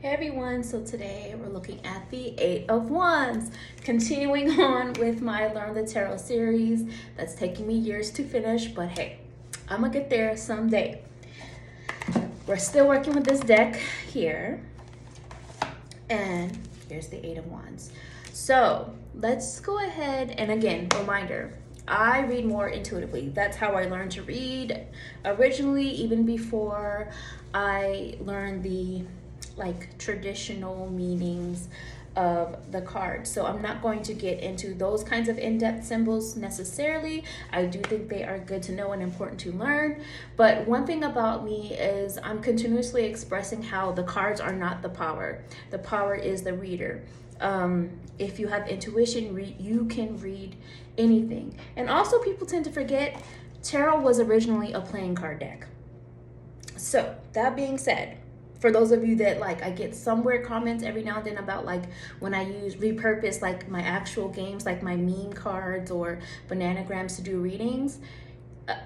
Hey everyone, so today we're looking at the Eight of Wands. Continuing on with my Learn the Tarot series that's taking me years to finish, but hey, I'm gonna get there someday. We're still working with this deck here, and here's the Eight of Wands. So let's go ahead, and again, reminder, I read more intuitively. That's how I learned to read originally, even before I learned the traditional meanings of the cards. So I'm not going to get into those kinds of in-depth symbols necessarily. I do think they are good to know and important to learn. But one thing about me is I'm continuously expressing how the cards are not the power. The power is the reader. If you have intuition, you can read anything. And also people tend to forget tarot was originally a playing card deck. So that being said, for those of you that I get some weird comments every now and then about when I repurpose my actual games, like my meme cards or bananagrams to do readings,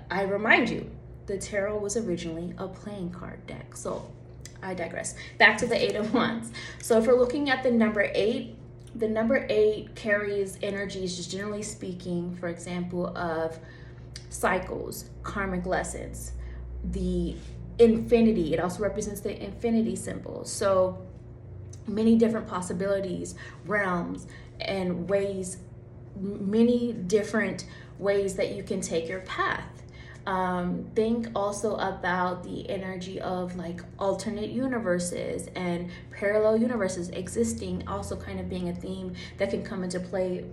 I remind you, the tarot was originally a playing card deck. So I digress. Back to the Eight of Wands. So if we're looking at the number 8, the number 8 carries energies, just generally speaking, for example, of cycles, karmic lessons, the infinity. It also represents the infinity symbol. So many different possibilities, realms, and ways, many different ways that you can take your path. Think also about the energy of alternate universes and parallel universes existing, also kind of being a theme that can come into play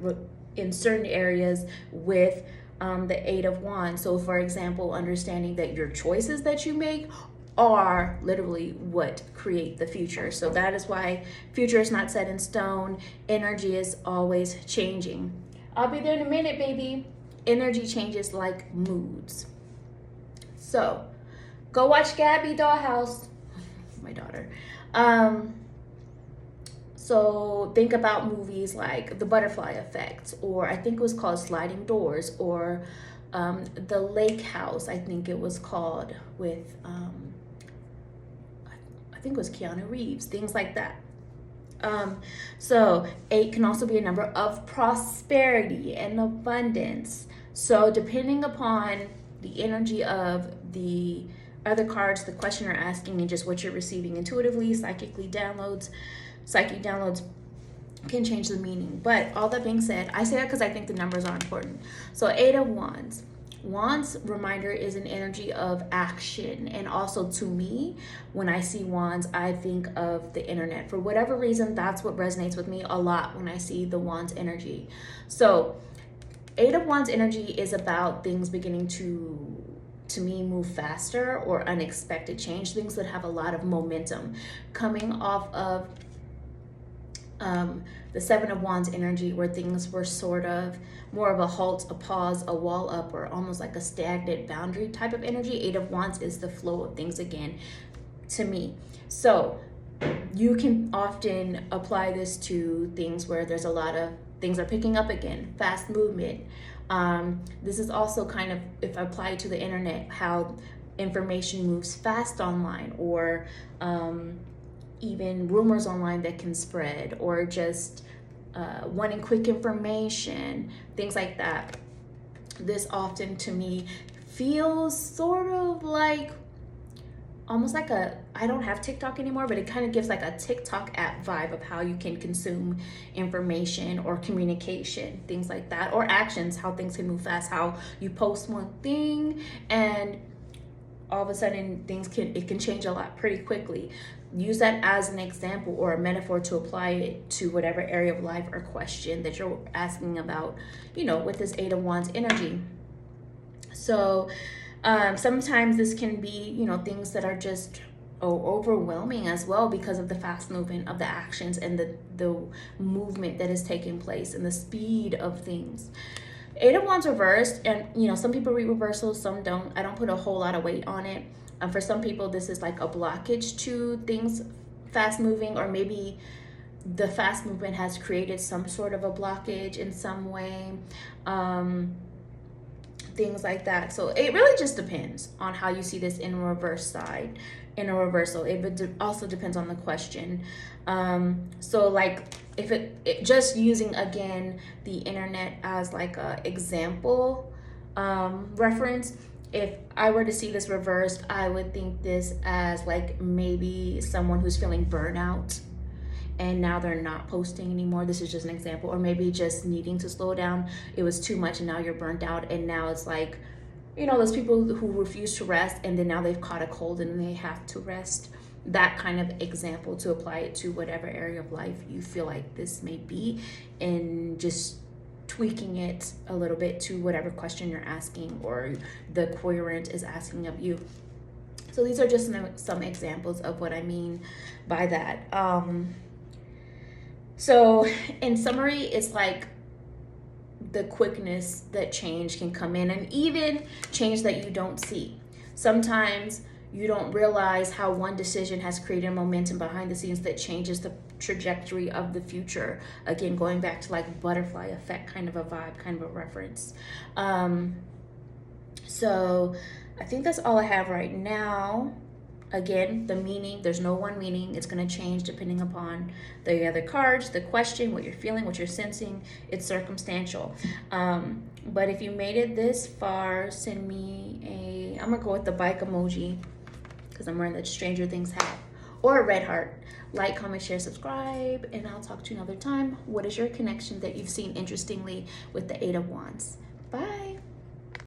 in certain areas with the Eight of Wands. So for example, understanding that your choices that you make are literally what create the future. So that is why future is not set in stone. Energy is always changing. I'll be there in a minute, baby. Energy changes like moods. So go watch Gabby Dollhouse, my daughter. So think about movies like The Butterfly Effect, or I think it was called Sliding Doors, or The Lake House, I think it was called, with, I think it was Keanu Reeves, things like that. So 8 can also be a number of prosperity and abundance. So depending upon the energy of the other cards, the question you're asking, and just what you're receiving intuitively, psychic downloads can change the meaning. But all that being said, I say that because I think the numbers are important. So 8 of Wands. Wands, reminder, is an energy of action. And also to me, when I see wands, I think of the internet. For whatever reason, that's what resonates with me a lot when I see the wands energy. So 8 of Wands energy is about things beginning to me move faster, or unexpected change, things that have a lot of momentum, coming off of the 7 of Wands energy, where things were sort of more of a halt, a pause, a wall up, or almost like a stagnant boundary type of energy. 8 of Wands is the flow of things again to me. So you can often apply this to things where there's a lot of things are picking up again, fast movement. This is also kind of, if I apply it to the internet, how information moves fast online, or even rumors online that can spread, or just wanting quick information, things like that. This often to me feels sort of almost like I don't have TikTok anymore, but it kind of gives a TikTok app vibe of how you can consume information or communication, things like that, or actions, how things can move fast, how you post one thing and all of a sudden it can change a lot pretty quickly. Use that as an example or a metaphor to apply it to whatever area of life or question that you're asking about, with this 8 of Wands energy. So sometimes this can be, things that are just overwhelming as well, because of the fast movement of the actions and the movement that is taking place and the speed of things. 8 of Wands reversed, and some people read reversals, some don't. I don't put a whole lot of weight on it. For some people, this is like a blockage to things fast moving, or maybe the fast movement has created some sort of a blockage in some way. Things like that. So it really just depends on how you see this in reverse side. in a reversal. It also depends on the question. So like if it just using again the internet as like a example reference, if I were to see this reversed, I would think this as like maybe someone who's feeling burnout and now they're not posting anymore. This is just an example. Or maybe just needing to slow down. It was too much and now you're burnt out, and now it's like, you know, those people who refuse to rest and then now they've caught a cold and they have to rest. That kind of example to apply it to whatever area of life you feel like this may be, and just tweaking it a little bit to whatever question you're asking or the querent is asking of you. So these are just some examples of what I mean by that. So in summary, it's like the quickness that change can come in, and even change that you don't see. Sometimes you don't realize how one decision has created momentum behind the scenes that changes the trajectory of the future. Again, going back to like butterfly effect kind of a vibe, kind of a reference. So I think that's all I have right now. Again, the meaning, there's no one meaning. It's going to change depending upon the other cards, the question, what you're feeling, what you're sensing. It's circumstantial. But if you made it this far, send me I'm going to go with the bike emoji because I'm wearing the Stranger Things hat, or a red heart. Like, comment, share, subscribe, and I'll talk to you another time. What is your connection that you've seen interestingly with the Eight of Wands? Bye.